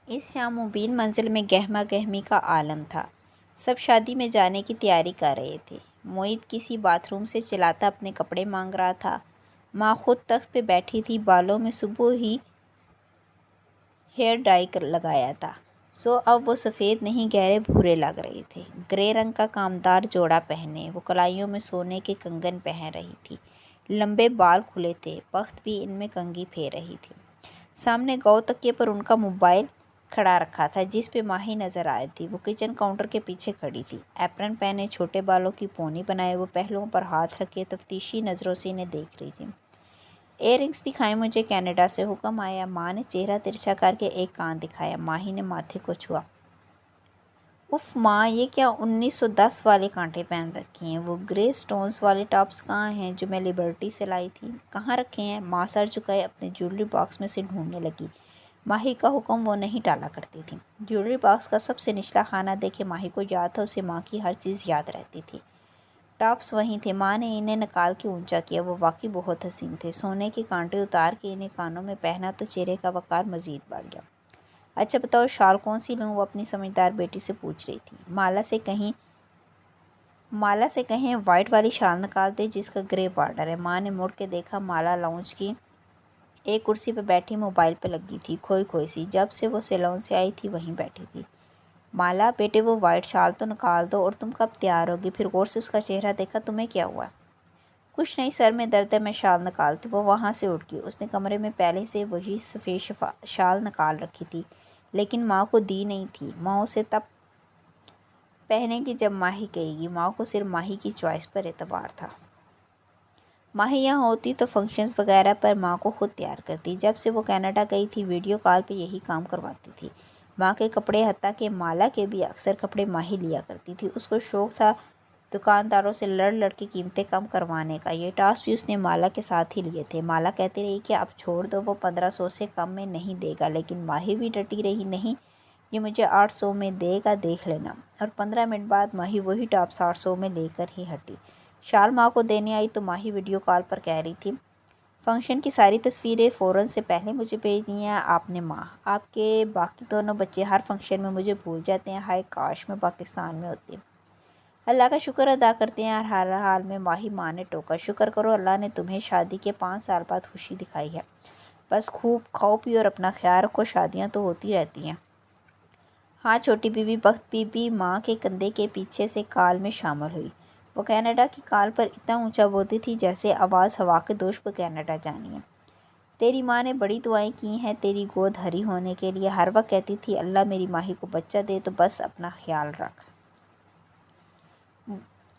اس شام مبین منزل میں گہما گہمی کا عالم تھا۔ سب شادی میں جانے کی تیاری کر رہے تھے۔ معید کسی باتھ روم سے چلاتا اپنے کپڑے مانگ رہا تھا۔ ماں خود تخت پہ بیٹھی تھی، بالوں میں صبح ہی ہیئر ڈائی لگایا تھا، سو اب وہ سفید نہیں گہرے بھورے لگ رہے تھے۔ گرے رنگ کا کامدار جوڑا پہنے وہ کلائیوں میں سونے کے کنگن پہن رہی تھی۔ لمبے بال کھلے تھے، بخت بھی ان میں کنگھی پھیر رہی تھی۔ سامنے گو تکیے پر ان کا موبائل کھڑا رکھا تھا جس پہ ماہی نظر آئی تھی۔ وہ کچن کاؤنٹر کے پیچھے کھڑی تھی، ایپرن پہنے، چھوٹے بالوں کی پونی بنائے وہ پہلوؤں پر ہاتھ رکھے تفتیشی نظروں سے انہیں دیکھ رہی تھی۔ ایئر رنگز دکھائیں مجھے، کینیڈا سے حکم آیا۔ ماں نے چہرہ ترچھا کر کے ایک کان دکھایا۔ ماہی نے ماتھے کو چھوا۔ اف ماں، یہ کیا 1910 والے کانٹے پہن رکھے ہیں؟ وہ گرے سٹونز والے ٹاپس کہاں ہیں جو میں لبرٹی سے لائی تھی؟ کہاں رکھے ہیں؟ ماں سر جھکائے اپنے جیولری باکس میں سے ڈھونڈنے لگی۔ ماہی کا حکم وہ نہیں ٹالا کرتی تھی۔ جیولری باکس کا سب سے نچلا خانہ دیکھے ماہی کو یاد تھا، اسے ماں کی ہر چیز یاد رہتی تھی۔ ٹاپس وہیں تھے۔ ماں نے انہیں نکال کے اونچا کیا، وہ واقعی بہت حسین تھے۔ سونے کے کانٹے اتار کے انہیں کانوں میں پہنا تو چہرے کا وقار مزید بڑھ گیا۔ اچھا بتاؤ شال کون سی لوں؟ وہ اپنی سمجھدار بیٹی سے پوچھ رہی تھی۔ مالا سے کہیں وائٹ والی شال نکال دے جس کا گرے بارڈر ہے۔ ماں نے مڑ کے دیکھا، مالا لاؤنج کی ایک کرسی پہ بیٹھی موبائل پہ لگی تھی، کھوئی کھوئی سی۔ جب سے وہ سیلون سے آئی تھی وہیں بیٹھی تھی۔ مالا بیٹے وہ وائٹ شال تو نکال دو، اور تم کب تیار ہوگی؟ پھر غور سے اس کا چہرہ دیکھا۔ تمہیں کیا ہوا ہے؟ کچھ نہیں، سر میں درد ہے، میں شال نکالتی۔ وہ وہاں سے اٹھ گئی۔ اس نے کمرے میں پہلے سے وہی سفید شال نکال رکھی تھی لیکن ماں کو دی نہیں تھی۔ ماں اسے تب پہنے گی جب ماہی کہے گی۔ ماں کو صرف ماہی کی چوائس پر اعتبار تھا۔ ماہی یہاں ہوتی تو فنکشنز وغیرہ پر ماں کو خود تیار کرتی۔ جب سے وہ کینیڈا گئی تھی ویڈیو کال پہ یہی کام کرواتی تھی۔ ماں کے کپڑے، حتیٰ کہ مالا کے بھی اکثر کپڑے ماہی لیا کرتی تھی۔ اس کو شوق تھا دکانداروں سے لڑ لڑ کے قیمتیں کم کروانے کا۔ یہ ٹاسک بھی اس نے مالا کے ساتھ ہی لیے تھے۔ مالا کہتی رہی کہ اب چھوڑ دو، وہ 1500 سے کم میں نہیں دے گا، لیکن ماہی بھی ڈٹی رہی، نہیں یہ مجھے 800 میں دے گا، دیکھ لینا۔ اور 15 منٹ بعد ماہی وہی ٹاپس 800 میں لے کر ہی ہٹی۔ شال ماں کو دینے آئی تو ماہی ویڈیو کال پر کہہ رہی تھی، فنکشن کی ساری تصویریں فوراً سے پہلے مجھے بھیجنی ہیں آپ نے ماں۔ آپ کے باقی دونوں بچے ہر فنکشن میں مجھے بھول جاتے ہیں، ہائے کاش میں پاکستان میں ہوتی۔ اللہ کا شکر ادا کرتے ہیں ہر حال میں ماہی، ماں نے ٹوکا۔ شکر کرو اللہ نے تمہیں شادی کے 5 سال بعد خوشی دکھائی ہے۔ بس خوب کھاؤ پیو اور اپنا خیال رکھو، شادیاں تو ہوتی رہتی ہیں۔ ہاں چھوٹی بی بی بخت بی بی ماں کے کندھے کے پیچھے سے کال میں شامل ہوئی۔ وہ کینیڈا کی کال پر اتنا اونچا بولتی تھی جیسے آواز ہوا کے دوش پہ کینیڈا جانی ہے۔ تیری ماں نے بڑی دعائیں کی ہیں تیری گود ہری ہونے کے لیے، ہر وقت کہتی تھی اللہ میری ماہی کو بچہ دے، تو بس اپنا خیال رکھ۔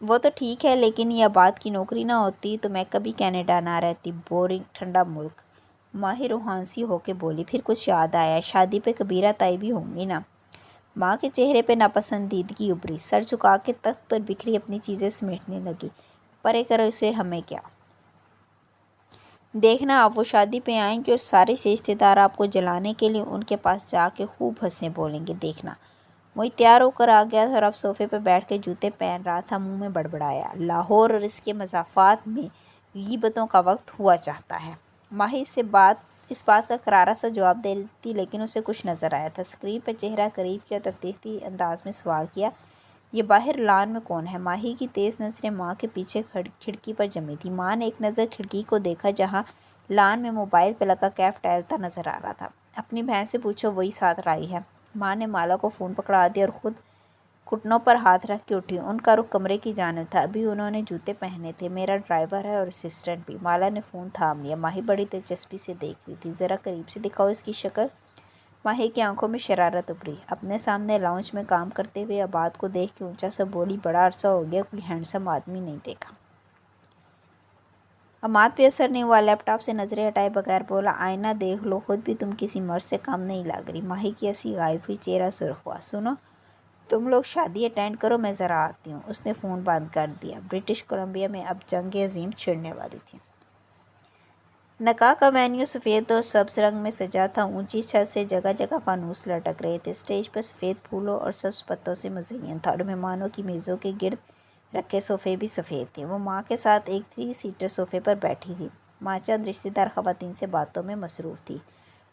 وہ تو ٹھیک ہے، لیکن یہ آباد کی نوکری نہ ہوتی تو میں کبھی کینیڈا نہ رہتی، بورنگ ٹھنڈا ملک۔ ماہی روحانسی ہو کے بولی۔ پھر کچھ یاد آیا، شادی پہ کبیرہ تائی بھی ہوں گی نا؟ ماں کے چہرے پہ ناپسندیدگی ابھری، سر جھکا کے تخت پر بکھری اپنی چیزیں سمیٹنے لگی۔ پرے کرو اسے، ہمیں کیا؟ دیکھنا اب وہ شادی پہ آئیں گے اور سارے رشتے دار آپ کو جلانے کے لیے ان کے پاس جا کے خوب ہنسیں بولیں گے، دیکھنا۔ وہی تیار ہو کر آ گیا تھا اور اب صوفے پہ بیٹھ کے جوتے پہن رہا تھا، منہ میں بڑبڑایا، لاہور اور اس کے مضافات میں غیبتوں کا وقت ہوا چاہتا ہے۔ ماہی اس بات کا کرارا سا جواب دیتی لیکن اسے کچھ نظر آیا تھا۔ اسکرین پہ چہرہ قریب کیا، تفتیشی انداز میں سوال کیا، یہ باہر لان میں کون ہے؟ ماہی کی تیز نظریں ماں کے پیچھے کھڑکی پر جمی تھیں۔ ماں نے ایک نظر کھڑکی کو دیکھا جہاں لان میں موبائل پہ لگا کیف ٹہلتا نظر آ رہا تھا۔ اپنی بہن سے پوچھو، وہی ساتھ لائی ہے۔ ماں نے مالا کو فون پکڑا دیا اور خود گھٹنوں پر ہاتھ رکھ کے اٹھی۔ ان کا رخ کمرے کی جانب تھا، ابھی انہوں نے جوتے پہنے تھے۔ میرا ڈرائیور ہے اور اسسٹنٹ بھی۔ مالا نے فون تھام لیا۔ ماہی بڑی دلچسپی سے دیکھ رہی تھی۔ ذرا قریب سے دکھاؤ اس کی شکل۔ ماہی کی آنکھوں میں شرارت ابھری۔ اپنے سامنے لاؤنج میں کام کرتے ہوئے آباد کو دیکھ کے اونچا سا بولی، بڑا عرصہ ہو گیا کوئی ہینڈسم آدمی نہیں دیکھا۔ عماد پہ اثر نہیں ہوا، لیپ ٹاپ سے نظریں ہٹائے بغیر بولا، آئینہ دیکھ لو، خود بھی تم کسی مرد سے کم نہیں لگ رہی۔ ماہی کی ہنسی غائب ہوئی، چہرہ سرخ ہوا۔ سنو، تم لوگ شادی اٹینڈ کرو، میں ذرا آتی ہوں۔ اس نے فون بند کر دیا۔ برٹش کولمبیا میں اب جنگ عظیم چھڑنے والی تھی۔ نکاح کا وینیو سفید اور سبز رنگ میں سجا تھا۔ اونچی چھت سے جگہ جگہ فانوس لٹک رہے تھے۔ اسٹیج پر سفید پھولوں اور سبز پتوں سے مزین تھا اور مہمانوں کی میزوں کے گرد رکھے صوفے بھی سفید تھے۔ وہ ماں کے ساتھ ایک 3 سیٹر صوفے پر بیٹھی تھی۔ ماں چند رشتے دار خواتین سے باتوں میں مصروف تھی۔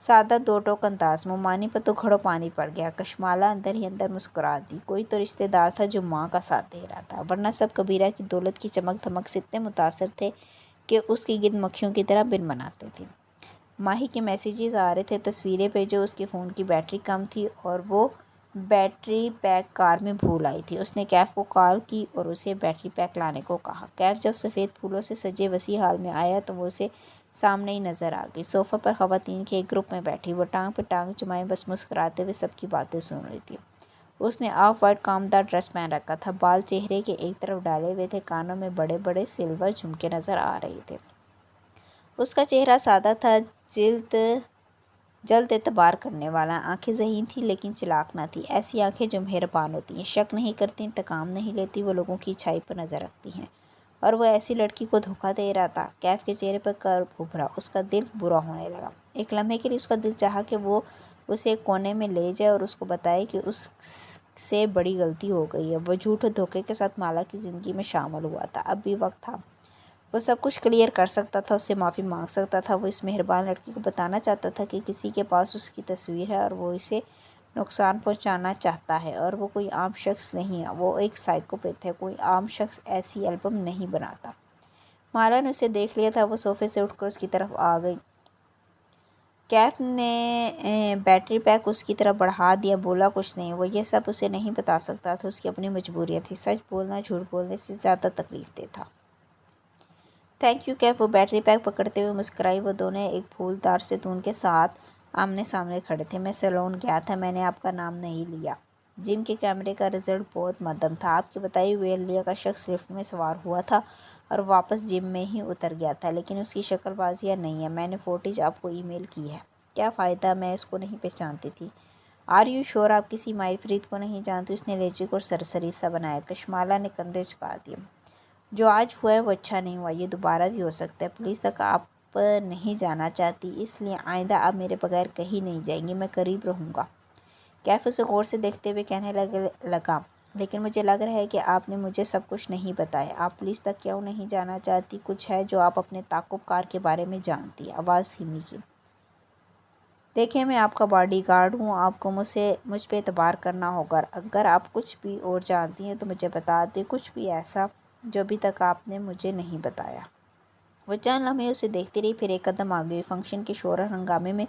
سادہ دو ٹوک انداز، مومانی پر تو گھڑوں پانی پڑ گیا۔ کشمالہ اندر ہی اندر مسکرا دی۔ کوئی تو رشتہ دار تھا جو ماں کا ساتھ دے رہا تھا، ورنہ سب کبیرہ کی دولت کی چمک دھمک سے اتنے متاثر تھے کہ اس کے گرد مکھیوں کی طرح بن بناتے تھے۔ ماہی کے میسیجز آ رہے تھے، تصویریں بھیجو۔ اس کے فون کی بیٹری کم تھی اور وہ بیٹری پیک کار میں بھول آئی تھی۔ اس نے کیف کو کال کی اور اسے بیٹری پیک لانے کو کہا۔ کیف جب سفید پھولوں سے سجے وسیع ہال میں آیا تو وہ اسے سامنے ہی نظر آ گئی، صوفہ پر خواتین کے ایک گروپ میں بیٹھی۔ وہ ٹانگ پہ ٹانگ جمائے بس مسکراتے ہوئے سب کی باتیں سن رہی تھی۔ اس نے آف وائٹ کامدار ڈریس پہن رکھا تھا، بال چہرے کے ایک طرف ڈالے ہوئے تھے، کانوں میں بڑے بڑے سلور جھمکے نظر آ رہے تھے۔ اس کا چہرہ سادہ تھا، جلد اعتبار کرنے والا۔ آنکھیں ذہین تھیں لیکن چلاک نہ تھیں، ایسی آنکھیں جو مہربان ہوتی ہیں، شک نہیں کرتی، انتقام نہیں لیتی، وہ لوگوں کی اچھائی پر نظر رکھتی ہیں۔ اور وہ ایسی لڑکی کو دھوکہ دے رہا تھا۔ کیف کے چہرے پر کرب ابھرا، اس کا دل برا ہونے لگا۔ ایک لمحے کے لیے اس کا دل چاہا کہ وہ اسے ایک کونے میں لے جائے اور اس کو بتائے کہ اس سے بڑی غلطی ہو گئی ہے۔ وہ جھوٹ اور دھوکے کے ساتھ مالا کی زندگی میں شامل ہوا تھا، اب بھی وقت تھا، وہ سب کچھ کلیئر کر سکتا تھا، اس سے معافی مانگ سکتا تھا۔ وہ اس مہربان لڑکی کو بتانا چاہتا تھا کہ کسی کے پاس اس کی تصویر ہے اور وہ اسے نقصان پہنچانا چاہتا ہے، اور وہ کوئی عام شخص نہیں ہے، وہ ایک سائیکوپیتھ ہے۔ کوئی عام شخص ایسی البم نہیں بناتا۔ مالا نے اسے دیکھ لیا تھا، وہ صوفے سے اٹھ کر اس کی طرف آ گئی۔ کیف نے بیٹری پیک اس کی طرف بڑھا دیا، بولا کچھ نہیں۔ وہ یہ سب اسے نہیں بتا سکتا تھا، اس کی اپنی مجبوریاں تھیں، سچ بولنا جھوٹ بولنے سے زیادہ تکلیف دہ تھا۔ تھینک یو کیف، وہ بیٹری پیک پکڑتے ہوئے مسکرائی۔ وہ دونوں ایک پھولدار ستون کے ساتھ آمنے سامنے کھڑے تھے۔ میں سیلون گیا تھا، میں نے آپ کا نام نہیں لیا۔ جم کے کیمرے کا رزلٹ بہت مدھم تھا۔ آپ کی بتائی ہوئی اہلیہ کا شخص لفٹ میں سوار ہوا تھا اور واپس جم میں ہی اتر گیا تھا، لیکن اس کی شکل واضح نہیں ہے۔ میں نے فوٹیج آپ کو ای میل کی ہے۔ کیا فائدہ، میں اس کو نہیں پہچانتی تھی۔ آر یو شور، آپ کسی ماہر فرید کو نہیں جانتی؟ اس نے لہجے کو سرسری سا بنایا۔ کشمالہ نے کندھے جھکا دیے۔ جو آج ہوا ہے وہ اچھا نہیں ہوا، یہ دوبارہ بھی ہو سکتا ہے۔ پولیس تک آپ نہیں جانا چاہتی، اس لیے آئندہ آپ میرے بغیر کہیں نہیں جائیں گی، میں قریب رہوں گا۔ کیف اسے غور سے دیکھتے ہوئے کہنے لگا، لیکن مجھے لگ رہا ہے کہ آپ نے مجھے سب کچھ نہیں بتایا۔ آپ پولیس تک کیوں نہیں جانا چاہتی؟ کچھ ہے جو آپ اپنے تعاقب کار کے بارے میں جانتی؟ آواز دھیمی کی۔ دیکھیں، میں آپ کا باڈی گارڈ ہوں، آپ کو مجھ پہ اعتبار کرنا ہوگا۔ اگر آپ کچھ بھی اور جانتی ہیں تو مجھے بتا دیں، کچھ بھی ایسا جو ابھی تک آپ نے مجھے نہیں بتایا۔ وہ چند لمحے اسے دیکھتی رہی، پھر ایک قدم آگے ہوئی۔ فنکشن کے شور اور ہنگامے میں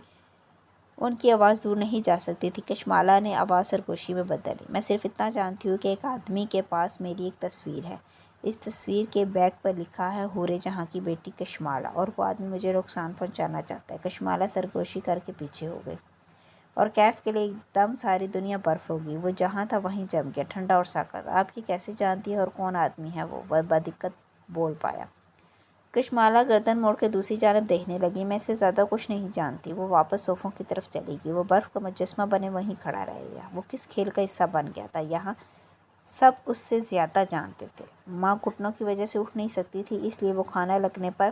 ان کی آواز دور نہیں جا سکتی تھی۔ کشمالہ نے آواز سرگوشی میں بدلی۔ میں صرف اتنا جانتی ہوں کہ ایک آدمی کے پاس میری ایک تصویر ہے، اس تصویر کے بیک پر لکھا ہے حورِ جہاں کی بیٹی کشمالہ، اور وہ آدمی مجھے نقصان پہنچانا چاہتا ہے۔ کشمالہ سرگوشی کر کے پیچھے ہو گئی اور کیف کے لیے ایک دم ساری دنیا برف ہو گئی۔ وہ جہاں تھا وہیں جم گیا، ٹھنڈا اور ساکت۔ آپ یہ کیسے جانتی ہے اور کون آدمی ہے وہ بدقت بول پایا۔ کشمالہ گردن موڑ کے دوسری جانب دیکھنے لگی۔ میں اس سے زیادہ کچھ نہیں جانتی۔ وہ واپس صوفوں کی طرف چلی گئی۔ وہ برف کا مجسمہ بنے وہیں کھڑا رہ گیا۔ وہ کس کھیل کا حصہ بن گیا تھا؟ یہاں سب اس سے زیادہ جانتے تھے۔ ماں گھٹنوں کی وجہ سے اٹھ نہیں سکتی تھی، اس لیے وہ کھانا لگنے پر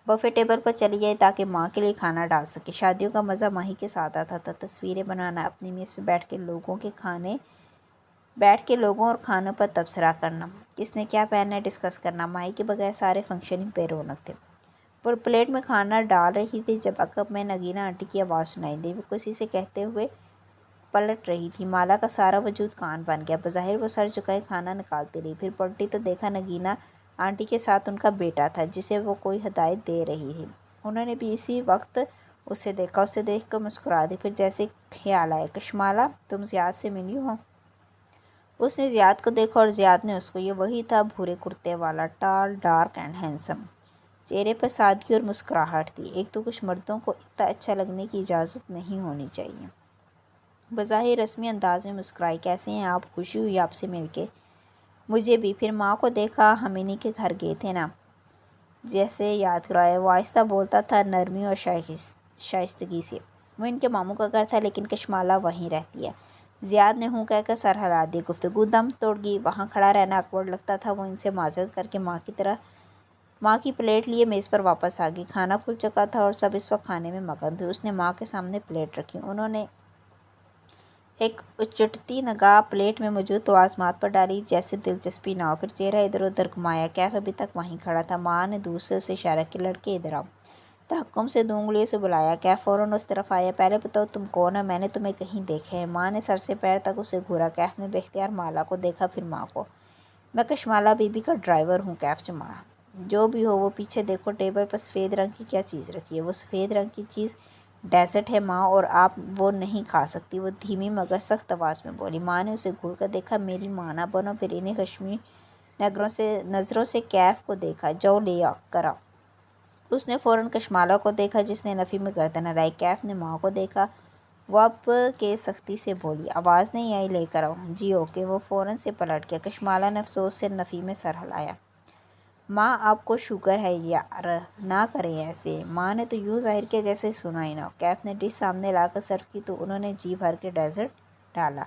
بفے ٹیبل پر چلی گئی تاکہ ماں کے لیے کھانا ڈال سکے۔ شادیوں کا مزہ ماہی کے ساتھ آتا تھا، تصویریں بنانا، اپنی میز پہ بیٹھ کے لوگوں اور کھانوں پر تبصرہ کرنا، کس نے کیا پہننا ہے ڈسکس کرنا۔ ماہی کے بغیر سارے فنکشن ہی بے رونق تھے۔ وہ پلیٹ میں کھانا ڈال رہی تھی جب عقب میں نگینہ آنٹی کی آواز سنائی دی۔ وہ کسی سے کہتے ہوئے پلٹ رہی تھی۔ مالا کا سارا وجود کان بن گیا۔ بظاہر وہ سر جھکائے کھانا نکالتی رہی، پھر پلٹی تو دیکھا نگینہ آنٹی کے ساتھ ان کا بیٹا تھا جسے وہ کوئی ہدایت دے رہی تھی۔ انہوں نے بھی اسی وقت اسے دیکھا، اسے دیکھ کر مسکرا دی، پھر جیسے خیال آیا، کشمالہ تم زیاد سے ملی ہو؟ اس نے زیاد کو دیکھا اور زیاد نے اس کو۔ یہ وہی تھا، بھورے کرتے والا، ٹال، ڈارک اینڈ ہینڈسم۔ چہرے پر سادگی اور مسکراہٹ تھی۔ ایک تو کچھ مردوں کو اتنا اچھا لگنے کی اجازت نہیں ہونی چاہیے۔ بظاہر رسمی انداز میں مسکرائی، کیسے ہیں آپ؟ خوشی ہوئی آپ سے مل کے۔ مجھے بھی۔ پھر ماں کو دیکھا، ہم انہی کے گھر گئے تھے نا؟ جیسے یاد کرایا۔ وہ آہستہ بولتا تھا، نرمی اور شائستگی سے۔ وہ ان کے ماموں کا گھر تھا، لیکن کشمالہ وہیں رہتی ہے۔ زیاد نے ہوں کہہ کر سر ہلا دیا۔ گفتگو دم توڑ گئی۔ وہاں کھڑا رہنا آکورڈ لگتا تھا۔ وہ ان سے معذرت کر کے ماں کی پلیٹ لیے میز پر واپس آ گئی۔ کھانا کھل چکا تھا اور سب اس وقت کھانے میں مگن تھے۔ اس نے ماں کے سامنے پلیٹ رکھی۔ انہوں نے ایک اچٹتی نگاہ پلیٹ میں موجود لوازمات پر ڈالی، جیسے دلچسپی نہ ہو، پھر چہرہ ادھر ادھر گھمایا۔ کیف ابھی تک وہیں کھڑا تھا۔ ماں نے دور سے اسے اشارہ کیا، لڑکے ادھر آؤ۔ تحکم سے 2 انگلیوں سے بلایا۔ کیف فوراً اس طرف آیا۔ پہلے بتاؤ تم کون ہو، میں نے تمہیں کہیں دیکھا ہے؟ ماں نے سر سے پیر تک اسے گھورا۔ کیف نے بے اختیار مالا کو دیکھا، پھر ماں کو۔ میں کشمالہ بی بی کا ڈرائیور ہوں، کیف چمڑا۔ جو بھی ہو وہ پیچھے دیکھو، ٹیبل پر سفید رنگ کی کیا چیز رکھی ہے؟ وہ سفید رنگ کی چیز ڈیزرٹ ہے ماں، اور آپ وہ نہیں کھا سکتی، وہ دھیمی مگر سخت آواز میں بولی۔ ماں نے اسے گھور کر دیکھا۔ میری ماں نہ بنو، پھر انہیں خشمی نظروں سے کیف کو دیکھا۔ جو لیا کرا۔ اس نے فوراً کشمالہ کو دیکھا جس نے نفی میں گردن ہلائی۔ کیف نے ماں کو دیکھا، وہ اب کے سختی سے بولی۔ آواز نہیں آئی، لے کر آؤ۔ جی اوکے۔ وہ فوراً سے پلٹ گیا۔ کشمالہ نے افسوس سے نفی میں سر ہلایا۔ ماں آپ کو شوگر ہے یار، نہ کریں ایسے۔ ماں نے تو یوں ظاہر کیا جیسے سنا ہی نہ ہو۔ کیف نے ڈش سامنے لا کر سرو کی تو انہوں نے جی بھر کے ڈیزرٹ ڈالا۔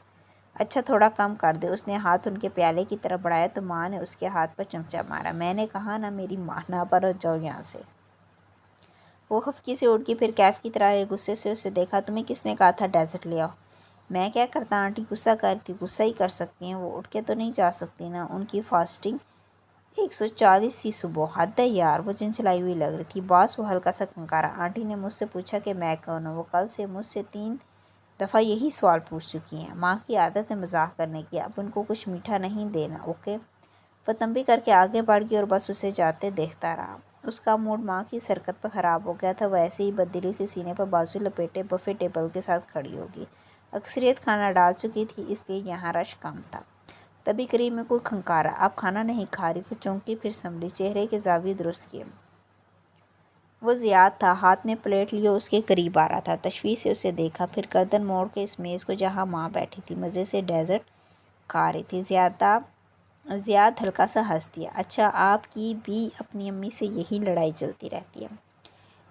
اچھا تھوڑا کم کر دے۔ اس نے ہاتھ ان کے پیالے کی طرف بڑھایا تو ماں نے اس کے ہاتھ پر چمچہ مارا۔ میں نے کہا نا میری ماں نہ بنو، جاؤ یہاں سے۔ وہ خفگی سے اٹھ گئی، پھر کیف کی طرح غصے سے اسے دیکھا۔ تمہیں کس نے کہا تھا ڈیزرٹ لے آؤ؟ میں کیا کرتا آنٹی، غصہ کر رہی تھی۔ غصہ ہی کر سکتی ہیں، وہ اٹھ کے تو نہیں جا سکتی نا، ان کی فاسٹنگ 140 تھی صبح۔ حد ہے یار، وہ چنچلائی ہوئی لگ رہی تھی۔ باس وہ ہلکا سا کھنکارا۔ آنٹی نے مجھ سے پوچھا کہ میں کون ہوں؟ وہ کل سے مجھ سے 3 دفعہ یہی سوال پوچھ چکی ہیں۔ ماں کی عادت ہے مزاح کرنے کی، اب ان کو کچھ میٹھا نہیں دینا، اوکے؟ وہ تنبیہ کر کے آگے بڑھ گئی اور بس اسے جاتے دیکھتا رہا۔ اس کا موڈ ماں کی اس حرکت پر خراب ہو گیا تھا۔ وہ ایسے ہی بددلی سے سینے پر بازو لپیٹے بفے ٹیبل کے ساتھ کھڑی ہوگی۔ اکثریت کھانا ڈال چکی تھی، اس لیے یہاں رش کم تھا۔ تبھی قریب میں کوئی کھنکارا۔ آپ کھانا نہیں کھا رہی؟ وہ چونکی، پھر سنبھلی، چہرے کے زاویے درست کیے۔ وہ زیاد تھا، ہاتھ میں پلیٹ لیے اس کے قریب آ رہا تھا۔ تشویش سے اسے دیکھا، پھر گردن موڑ کے اس میز کو جہاں ماں بیٹھی تھی مزے سے ڈیزرٹ کھا رہی تھی۔ زیاد ہلکا سا ہنس دیا۔ اچھا آپ کی بھی اپنی امی سے یہی لڑائی چلتی رہتی ہے؟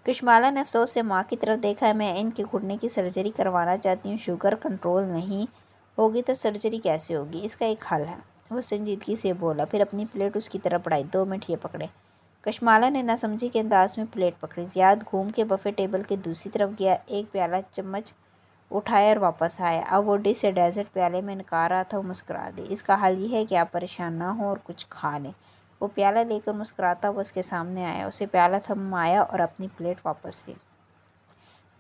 کشمالہ نے افسوس سے ماں کی طرف دیکھا۔ میں ان کے گھٹنے کی سرجری کروانا چاہتی ہوں، شوگر کنٹرول نہیں ہوگی تو سرجری کیسے ہوگی؟ اس کا ایک حل ہے، وہ سنجیدگی سے بولا، پھر اپنی پلیٹ اس کی طرف بڑھائی۔ 2 منٹ یہ پکڑیں۔ کشمالہ نے نہ سمجھی کے انداز میں پلیٹ پکڑی۔ زیاد گھوم کے بفے ٹیبل کے دوسری طرف گیا، ایک پیالہ چمچ اٹھایا اور واپس آیا۔ اب وہ ڈش سے ڈیزرٹ پیالے میں نکال رہا تھا۔ وہ مسکرا دی۔ اس کا حل یہ ہے کہ آپ پریشان نہ ہوں اور کچھ کھا لیں۔ وہ پیالہ لے کر مسکراتا ہوا اس کے سامنے آیا، اسے پیالہ تھمایا اور اپنی پلیٹ واپس لی۔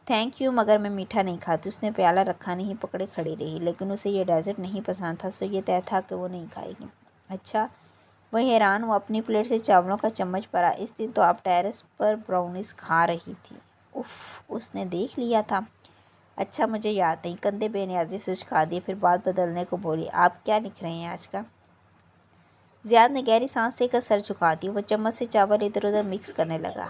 تھینک یو، مگر میں میٹھا نہیں کھاتی۔ اس نے پیالہ رکھا نہیں، پکڑے کھڑی رہی، لیکن اسے یہ ڈیزرٹ نہیں پسند تھا، سو یہ طے تھا کہ وہ نہیں کھائے گی۔ اچھا؟ وہ حیران ہوا، اپنی پلیٹ سے چاولوں کا چمچ بھرا۔ اس دن تو آپ ٹیرس پر براؤنیز کھا رہی تھی۔ اف، اس نے دیکھ لیا تھا؟ اچھا مجھے یاد نہیں۔ کندھے بے نیازی سے اچکا دیے، پھر بات بدلنے کو بولی۔ آپ کیا لکھ رہے ہیں آج کا؟ زیاد نے گہری سانس لے کر سر جھکا دیا۔ وہ چمچ سے چاول ادھر ادھر مکس کرنے لگا۔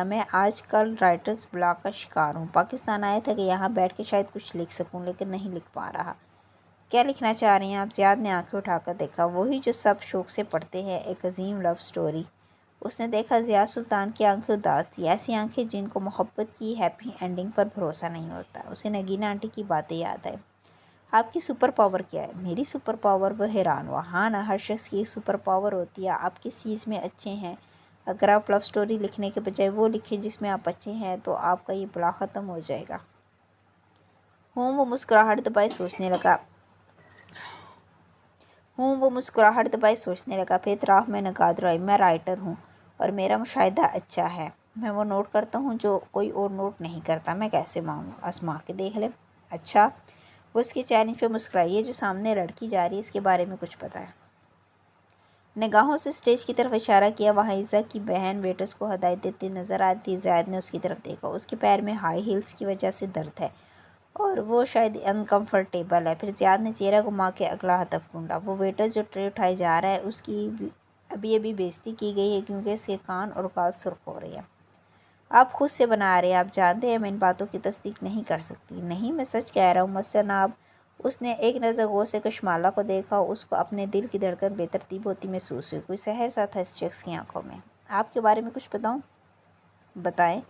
میں آج کل رائٹرز بلاک کا شکار ہوں۔ پاکستان آیا تھا کہ یہاں بیٹھ کے شاید کچھ لکھ سکوں، لیکن نہیں لکھ پا رہا۔ کیا لکھنا چاہ رہی ہیں آپ؟ زیاد نے آنکھیں اٹھا کر دیکھا۔ وہی جو سب شوق سے پڑھتے ہیں، ایک عظیم لو سٹوری۔ اس نے دیکھا ضیاء سلطان کی آنکھیں اداس تھیں، ایسی آنکھیں جن کو محبت کی ہیپی اینڈنگ پر بھروسہ نہیں ہوتا۔ اسے نگینہ آنٹی کی باتیں یاد آئیں۔ آپ کی سپر پاور کیا ہے؟ میری سپر پاور؟ وہ حیران ہوا۔ ہاں نا، ہر شخص کی ایک سپر پاور ہوتی ہے۔ آپ کس چیز میں اچھے ہیں؟ اگر آپ لو سٹوری لکھنے کے بجائے وہ لکھیں جس میں آپ اچھے ہیں تو آپ کا یہ بلا ختم ہو جائے گا۔ وہ مسکراہٹ دبائے سوچنے لگا۔ پھر اطراف میں نگادر آئی۔ میں رائٹر ہوں اور میرا مشاہدہ اچھا ہے۔ میں وہ نوٹ کرتا ہوں جو کوئی اور نوٹ نہیں کرتا۔ میں کیسے مانوں؟ آزما کے دیکھ لیں۔ اچھا؟ وہ اس کے چیلنج پہ مسکرائی۔ یہ جو سامنے لڑکی جا رہی ہے، اس کے بارے میں کچھ پتہ ہے؟ نگاہوں سے اسٹیج کی طرف اشارہ کیا۔ وہاں عزیٰ کی بہن ویٹرز کو ہدایت دیتی نظر آ رہی تھی۔ زیاد نے اس کی طرف دیکھا۔ اس کے پیر میں ہائی ہیلز کی وجہ سے درد ہے اور وہ شاید انکمفرٹیبل ہے۔ پھر زیاد نے چہرہ گھما کے اگلا ہدف ڈھونڈا۔ وہ ویٹر جو ٹرے اٹھائے جا رہا ہے، اس کی ابھی بےعزتی کی گئی ہے کیونکہ اس کے کان اور گال سرخ ہو رہے ہیں۔ آپ خود سے بنا رہے ہیں، آپ جانتے ہیں میں ان باتوں کی تصدیق نہیں کر سکتی۔ نہیں، میں سچ کہہ رہا ہوں، مثلاً آپ۔ اس نے ایک نظر غور سے کشمالہ کو دیکھا۔ اس کو اپنے دل کی دھڑکن بے ترتیب ہوتی محسوس ہوئی۔ کوئی سحر سا تھا اس شخص کی آنکھوں میں۔ آپ کے بارے میں کچھ بتاؤں؟ بتائیں۔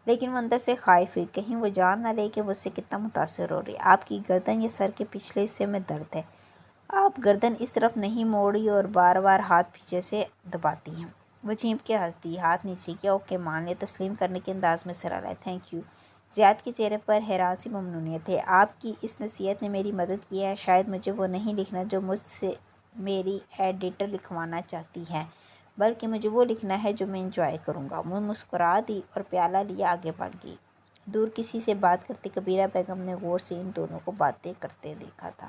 لیکن وہ اندر سے خائف ہوئی، کہیں وہ جان نہ لے کہ وہ اس سے کتنا متاثر ہو رہی ہے۔ آپ کی گردن یا سر کے پچھلے حصے میں درد ہے؟ آپ گردن اس طرف نہیں موڑی اور بار بار ہاتھ پیچھے سے دباتی ہیں۔ وہ چینپ کے ہنس دی، ہاتھ نیچے کیا۔ اوکے مان لیا، تسلیم کرنے کے انداز میں سر ہلایا۔ Thank you. زیاد کے چہرے پر حیران سی ممنونیت ہے۔ آپ کی اس نصیحت نے میری مدد کی ہے۔ شاید مجھے وہ نہیں لکھنا جو میری ایڈیٹر لکھوانا چاہتی ہیں، بلکہ مجھے وہ لکھنا ہے جو میں انجوائے کروں گا۔ وہ مسکرا دی اور پیالہ لیے آگے بڑھ گئی۔ دور کسی سے بات کرتے کبیرہ بیگم نے غور سے ان دونوں کو باتیں کرتے دیکھا تھا۔